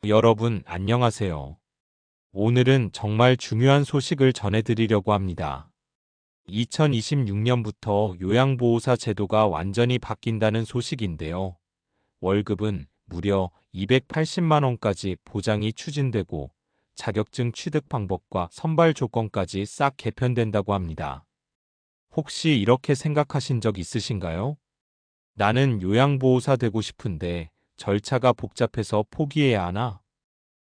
여러분, 안녕하세요. 오늘은 정말 중요한 소식을 전해드리려고 합니다. 2026년부터 요양보호사 제도가 완전히 바뀐다는 소식인데요. 월급은 무려 280만 원까지 보장이 추진되고 자격증 취득 방법과 선발 조건까지 싹 개편된다고 합니다. 혹시 이렇게 생각하신 적 있으신가요? 나는 요양보호사 되고 싶은데 절차가 복잡해서 포기해야 하나?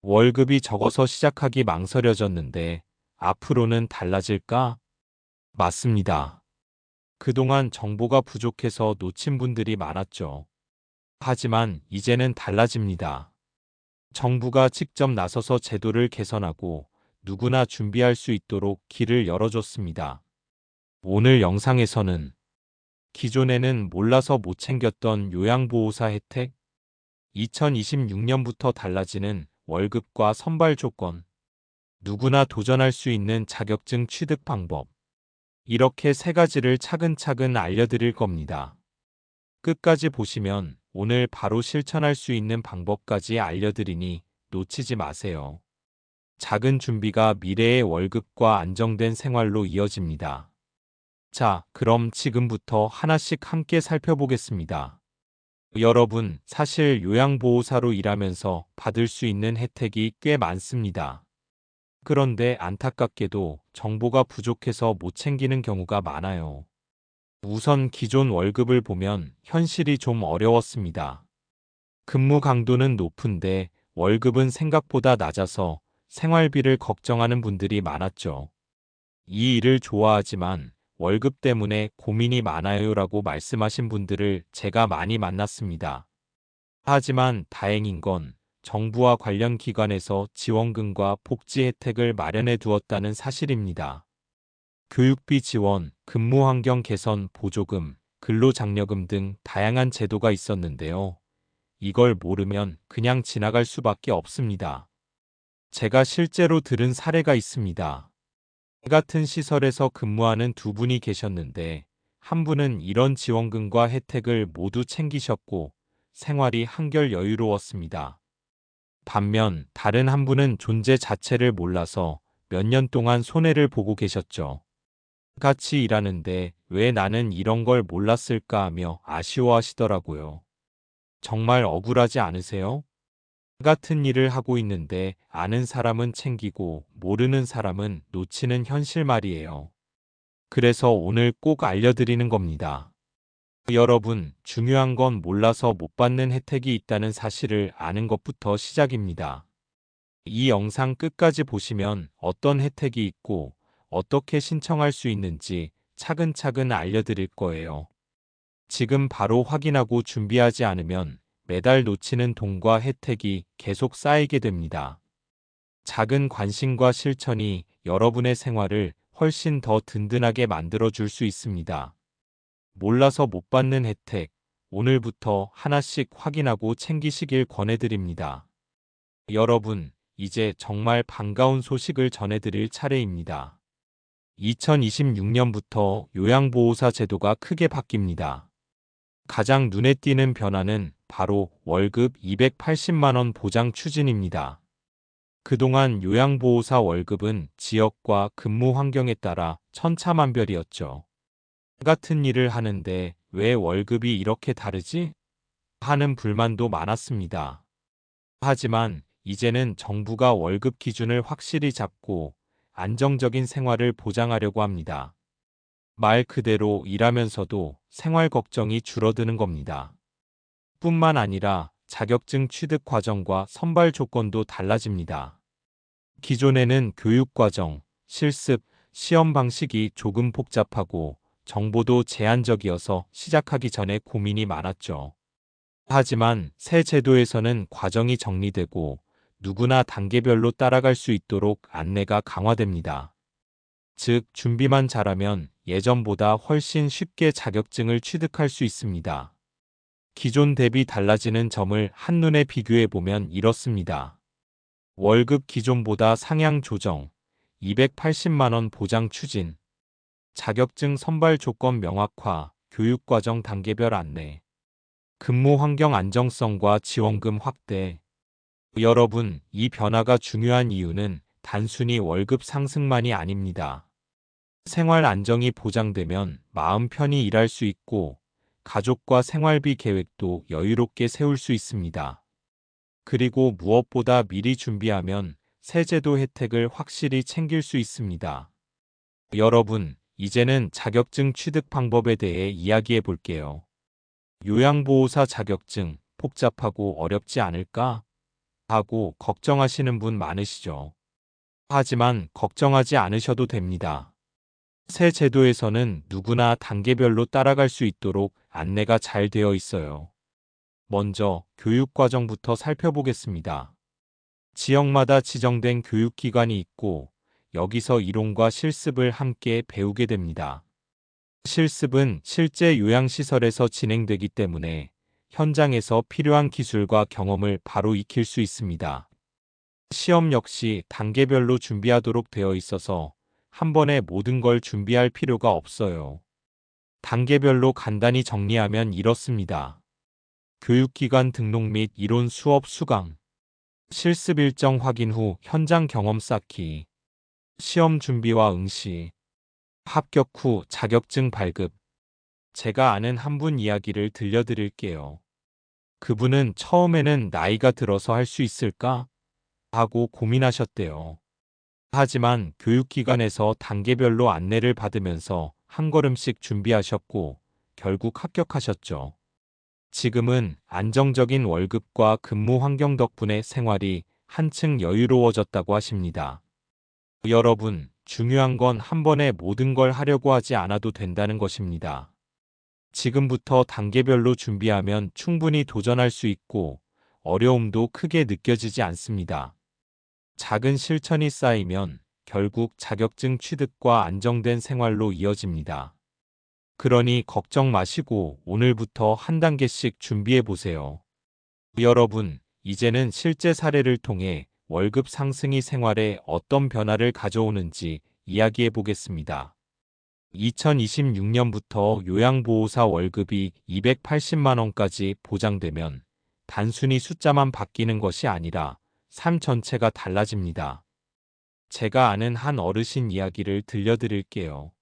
월급이 적어서 시작하기 망설여졌는데 앞으로는 달라질까? 맞습니다. 그동안 정보가 부족해서 놓친 분들이 많았죠. 하지만 이제는 달라집니다. 정부가 직접 나서서 제도를 개선하고 누구나 준비할 수 있도록 길을 열어줬습니다. 오늘 영상에서는 기존에는 몰라서 못 챙겼던 요양보호사 혜택, 2026년부터 달라지는 월급과 선발 조건, 누구나 도전할 수 있는 자격증 취득 방법, 이렇게 세 가지를 차근차근 알려드릴 겁니다. 끝까지 보시면 오늘 바로 실천할 수 있는 방법까지 알려드리니 놓치지 마세요. 작은 준비가 미래의 월급과 안정된 생활로 이어집니다. 자, 그럼 지금부터 하나씩 함께 살펴보겠습니다. 여러분, 사실 요양보호사로 일하면서 받을 수 있는 혜택이 꽤 많습니다. 그런데 안타깝게도 정보가 부족해서 못 챙기는 경우가 많아요. 우선 기존 월급을 보면 현실이 좀 어려웠습니다. 근무 강도는 높은데 월급은 생각보다 낮아서 생활비를 걱정하는 분들이 많았죠. 이 일을 좋아하지만 월급 때문에 고민이 많아요라고 말씀하신 분들을 제가 많이 만났습니다. 하지만 다행인 건 정부와 관련 기관에서 지원금과 복지 혜택을 마련해 두었다는 사실입니다. 교육비 지원, 근무 환경 개선 보조금, 근로장려금 등 다양한 제도가 있었는데요. 이걸 모르면 그냥 지나갈 수밖에 없습니다. 제가 실제로 들은 사례가 있습니다. 같은 시설에서 근무하는 두 분이 계셨는데 한 분은 이런 지원금과 혜택을 모두 챙기셨고 생활이 한결 여유로웠습니다. 반면 다른 한 분은 존재 자체를 몰라서 몇 년 동안 손해를 보고 계셨죠. 같이 일하는데 왜 나는 이런 걸 몰랐을까 하며 아쉬워하시더라고요. 정말 억울하지 않으세요? 같은 일을 하고 있는데 아는 사람은 챙기고 모르는 사람은 놓치는 현실 말이에요. 그래서 오늘 꼭 알려드리는 겁니다. 여러분, 중요한 건 몰라서 못 받는 혜택이 있다는 사실을 아는 것부터 시작입니다. 이 영상 끝까지 보시면 어떤 혜택이 있고 어떻게 신청할 수 있는지 차근차근 알려드릴 거예요. 지금 바로 확인하고 준비하지 않으면 매달 놓치는 돈과 혜택이 계속 쌓이게 됩니다. 작은 관심과 실천이 여러분의 생활을 훨씬 더 든든하게 만들어 줄 수 있습니다. 몰라서 못 받는 혜택, 오늘부터 하나씩 확인하고 챙기시길 권해드립니다. 여러분, 이제 정말 반가운 소식을 전해드릴 차례입니다. 2026년부터 요양보호사 제도가 크게 바뀝니다. 가장 눈에 띄는 변화는 바로 월급 280만 원 보장 추진입니다. 그동안 요양보호사 월급은 지역과 근무 환경에 따라 천차만별이었죠. 같은 일을 하는데 왜 월급이 이렇게 다르지? 하는 불만도 많았습니다. 하지만 이제는 정부가 월급 기준을 확실히 잡고 안정적인 생활을 보장하려고 합니다. 말 그대로 일하면서도 생활 걱정이 줄어드는 겁니다. 뿐만 아니라 자격증 취득 과정과 선발 조건도 달라집니다. 기존에는 교육 과정, 실습, 시험 방식이 조금 복잡하고 정보도 제한적이어서 시작하기 전에 고민이 많았죠. 하지만 새 제도에서는 과정이 정리되고 누구나 단계별로 따라갈 수 있도록 안내가 강화됩니다. 즉, 준비만 잘하면 예전보다 훨씬 쉽게 자격증을 취득할 수 있습니다. 기존 대비 달라지는 점을 한눈에 비교해 보면 이렇습니다. 월급 기존보다 상향 조정, 280만 원 보장 추진, 자격증 선발 조건 명확화, 교육과정 단계별 안내, 근무 환경 안정성과 지원금 확대, 여러분, 이 변화가 중요한 이유는 단순히 월급 상승만이 아닙니다. 생활 안정이 보장되면 마음 편히 일할 수 있고 가족과 생활비 계획도 여유롭게 세울 수 있습니다. 그리고 무엇보다 미리 준비하면 새 제도 혜택을 확실히 챙길 수 있습니다. 여러분, 이제는 자격증 취득 방법에 대해 이야기해 볼게요. 요양보호사 자격증 복잡하고 어렵지 않을까? 하고 걱정하시는 분 많으시죠. 하지만 걱정하지 않으셔도 됩니다. 새 제도에서는 누구나 단계별로 따라갈 수 있도록 안내가 잘 되어 있어요. 먼저 교육과정부터 살펴보겠습니다. 지역마다 지정된 교육기관이 있고 여기서 이론과 실습을 함께 배우게 됩니다. 실습은 실제 요양시설에서 진행되기 때문에 현장에서 필요한 기술과 경험을 바로 익힐 수 있습니다. 시험 역시 단계별로 준비하도록 되어 있어서 한 번에 모든 걸 준비할 필요가 없어요. 단계별로 간단히 정리하면 이렇습니다. 교육기관 등록 및 이론 수업 수강, 실습 일정 확인 후 현장 경험 쌓기, 시험 준비와 응시, 합격 후 자격증 발급. 제가 아는 한 분 이야기를 들려드릴게요. 그분은 처음에는 나이가 들어서 할 수 있을까? 하고 고민하셨대요. 하지만 교육기관에서 단계별로 안내를 받으면서 한 걸음씩 준비하셨고 결국 합격하셨죠. 지금은 안정적인 월급과 근무 환경 덕분에 생활이 한층 여유로워졌다고 하십니다. 여러분, 중요한 건 한 번에 모든 걸 하려고 하지 않아도 된다는 것입니다. 지금부터 단계별로 준비하면 충분히 도전할 수 있고 어려움도 크게 느껴지지 않습니다. 작은 실천이 쌓이면 결국 자격증 취득과 안정된 생활로 이어집니다. 그러니 걱정 마시고 오늘부터 한 단계씩 준비해 보세요. 여러분, 이제는 실제 사례를 통해 월급 상승이 생활에 어떤 변화를 가져오는지 이야기해 보겠습니다. 2026년부터 요양보호사 월급이 280만 원까지 보장되면 단순히 숫자만 바뀌는 것이 아니라 삶 전체가 달라집니다. 제가 아는 한 어르신 이야기를 들려드릴게요.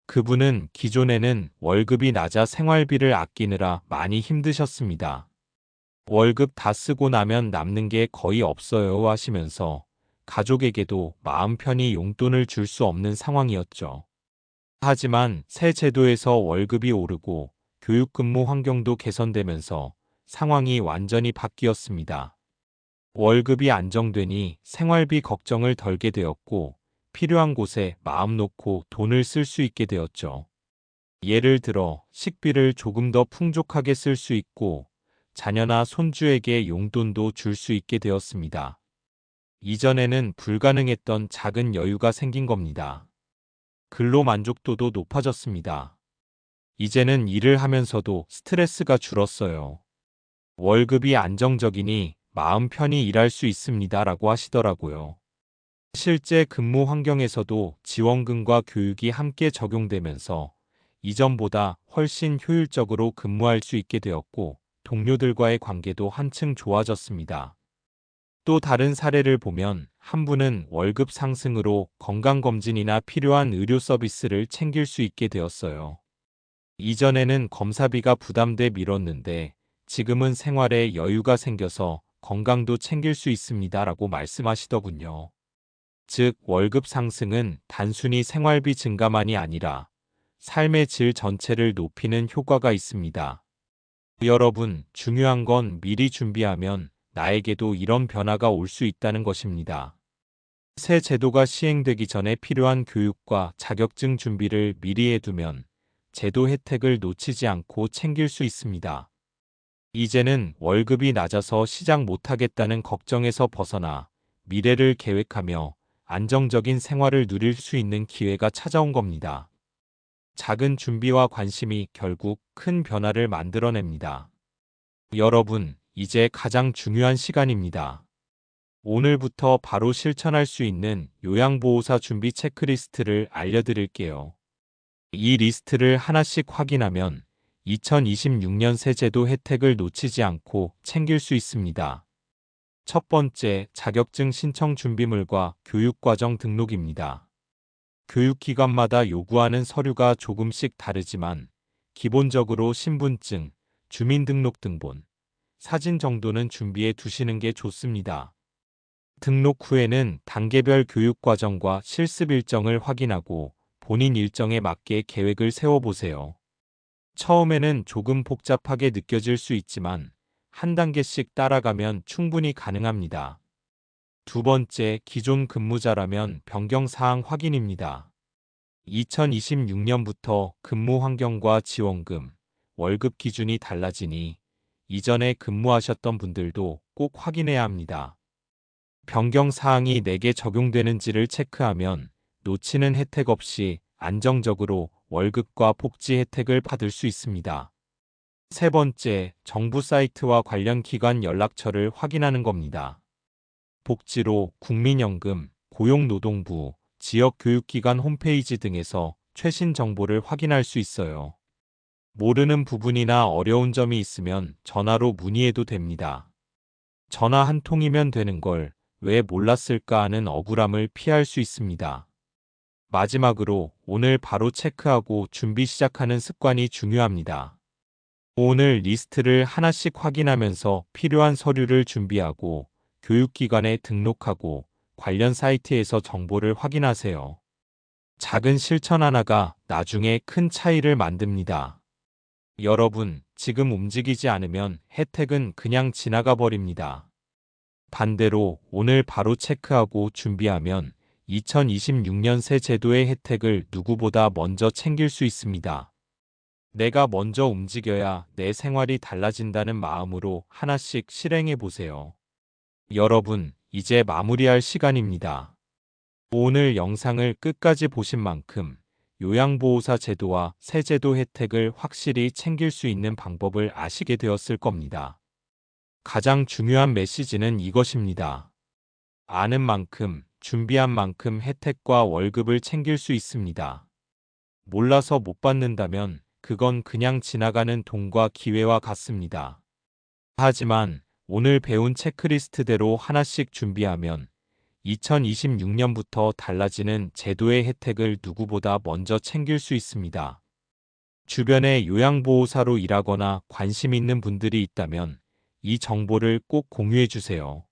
그분은 기존에는 월급이 낮아 생활비를 아끼느라 많이 힘드셨습니다. 월급 다 쓰고 나면 남는 게 거의 없어요 하시면서 가족에게도 마음 편히 용돈을 줄 수 없는 상황이었죠. 하지만 새 제도에서 월급이 오르고 교육 근무 환경도 개선되면서 상황이 완전히 바뀌었습니다. 월급이 안정되니 생활비 걱정을 덜게 되었고 필요한 곳에 마음 놓고 돈을 쓸 수 있게 되었죠. 예를 들어 식비를 조금 더 풍족하게 쓸 수 있고 자녀나 손주에게 용돈도 줄 수 있게 되었습니다. 이전에는 불가능했던 작은 여유가 생긴 겁니다. 근로 만족도도 높아졌습니다. 이제는 일을 하면서도 스트레스가 줄었어요. 월급이 안정적이니 마음 편히 일할 수 있습니다 라고 하시더라고요. 실제 근무 환경에서도 지원금과 교육이 함께 적용되면서 이전보다 훨씬 효율적으로 근무할 수 있게 되었고 동료들과의 관계도 한층 좋아졌습니다. 또 다른 사례를 보면 한 분은 월급 상승으로 건강검진이나 필요한 의료 서비스를 챙길 수 있게 되었어요. 이전에는 검사비가 부담돼 미뤘는데 지금은 생활에 여유가 생겨서 건강도 챙길 수 있습니다 라고 말씀하시더군요. 즉, 월급 상승은 단순히 생활비 증가만이 아니라 삶의 질 전체를 높이는 효과가 있습니다. 여러분, 중요한 건 미리 준비하면 나에게도 이런 변화가 올 수 있다는 것입니다. 새 제도가 시행되기 전에 필요한 교육과 자격증 준비를 미리 해두면 제도 혜택을 놓치지 않고 챙길 수 있습니다. 이제는 월급이 낮아서 시작 못하겠다는 걱정에서 벗어나 미래를 계획하며 안정적인 생활을 누릴 수 있는 기회가 찾아온 겁니다. 작은 준비와 관심이 결국 큰 변화를 만들어냅니다. 여러분, 이제 가장 중요한 시간입니다. 오늘부터 바로 실천할 수 있는 요양보호사 준비 체크리스트를 알려드릴게요. 이 리스트를 하나씩 확인하면 2026년 새 제도 혜택을 놓치지 않고 챙길 수 있습니다. 첫 번째, 자격증 신청 준비물과 교육과정 등록입니다. 교육기관마다 요구하는 서류가 조금씩 다르지만 기본적으로 신분증, 주민등록등본, 사진 정도는 준비해 두시는 게 좋습니다. 등록 후에는 단계별 교육과정과 실습 일정을 확인하고 본인 일정에 맞게 계획을 세워보세요. 처음에는 조금 복잡하게 느껴질 수 있지만 한 단계씩 따라가면 충분히 가능합니다. 두 번째, 기존 근무자라면 변경 사항 확인입니다. 2026년부터 근무 환경과 지원금, 월급 기준이 달라지니 이전에 근무하셨던 분들도 꼭 확인해야 합니다. 변경 사항이 내게 적용되는지를 체크하면 놓치는 혜택 없이 안정적으로 월급과 복지 혜택을 받을 수 있습니다. 세 번째, 정부 사이트와 관련 기관 연락처를 확인하는 겁니다. 복지로 국민연금, 고용노동부, 지역교육기관 홈페이지 등에서 최신 정보를 확인할 수 있어요. 모르는 부분이나 어려운 점이 있으면 전화로 문의해도 됩니다. 전화 한 통이면 되는 걸 왜 몰랐을까 하는 억울함을 피할 수 있습니다. 마지막으로 오늘 바로 체크하고 준비 시작하는 습관이 중요합니다. 오늘 리스트를 하나씩 확인하면서 필요한 서류를 준비하고 교육기관에 등록하고 관련 사이트에서 정보를 확인하세요. 작은 실천 하나가 나중에 큰 차이를 만듭니다. 여러분, 지금 움직이지 않으면 혜택은 그냥 지나가 버립니다. 반대로 오늘 바로 체크하고 준비하면 2026년 새 제도의 혜택을 누구보다 먼저 챙길 수 있습니다. 내가 먼저 움직여야 내 생활이 달라진다는 마음으로 하나씩 실행해 보세요. 여러분, 이제 마무리할 시간입니다. 오늘 영상을 끝까지 보신 만큼 요양보호사 제도와 새 제도 혜택을 확실히 챙길 수 있는 방법을 아시게 되었을 겁니다. 가장 중요한 메시지는 이것입니다. 아는 만큼, 준비한 만큼 혜택과 월급을 챙길 수 있습니다. 몰라서 못 받는다면 그건 그냥 지나가는 돈과 기회와 같습니다. 하지만 오늘 배운 체크리스트대로 하나씩 준비하면 2026년부터 달라지는 제도의 혜택을 누구보다 먼저 챙길 수 있습니다. 주변에 요양보호사로 일하거나 관심 있는 분들이 있다면 이 정보를 꼭 공유해 주세요.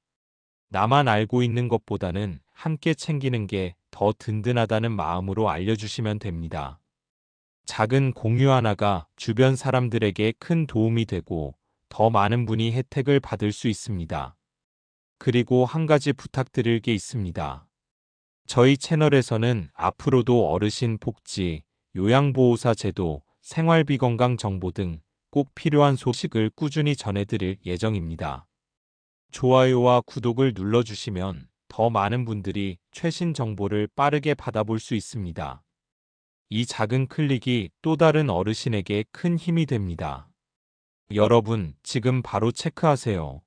나만 알고 있는 것보다는 함께 챙기는 게 더 든든하다는 마음으로 알려주시면 됩니다. 작은 공유 하나가 주변 사람들에게 큰 도움이 되고 더 많은 분이 혜택을 받을 수 있습니다. 그리고 한 가지 부탁드릴 게 있습니다. 저희 채널에서는 앞으로도 어르신 복지, 요양보호사 제도, 생활비 건강 정보 등 꼭 필요한 소식을 꾸준히 전해드릴 예정입니다. 좋아요와 구독을 눌러주시면 더 많은 분들이 최신 정보를 빠르게 받아볼 수 있습니다. 이 작은 클릭이 또 다른 어르신에게 큰 힘이 됩니다. 여러분, 지금 바로 체크하세요.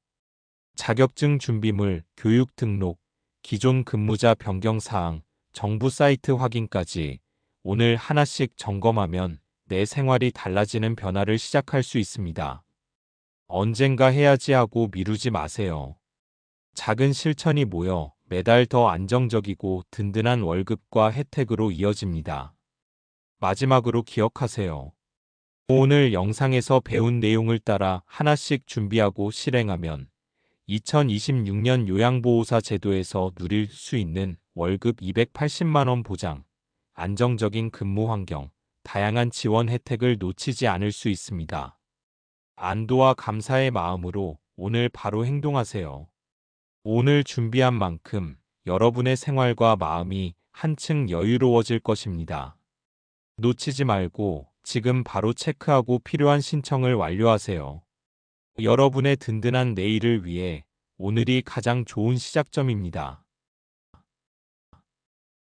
자격증 준비물, 교육 등록, 기존 근무자 변경 사항, 정부 사이트 확인까지 오늘 하나씩 점검하면 내 생활이 달라지는 변화를 시작할 수 있습니다. 언젠가 해야지 하고 미루지 마세요. 작은 실천이 모여 매달 더 안정적이고 든든한 월급과 혜택으로 이어집니다. 마지막으로 기억하세요. 오늘 영상에서 배운 내용을 따라 하나씩 준비하고 실행하면 2026년 요양보호사 제도에서 누릴 수 있는 월급 280만 원 보장, 안정적인 근무 환경, 다양한 지원 혜택을 놓치지 않을 수 있습니다. 안도와 감사의 마음으로 오늘 바로 행동하세요. 오늘 준비한 만큼 여러분의 생활과 마음이 한층 여유로워질 것입니다. 놓치지 말고 지금 바로 체크하고 필요한 신청을 완료하세요. 여러분의 든든한 내일을 위해 오늘이 가장 좋은 시작점입니다.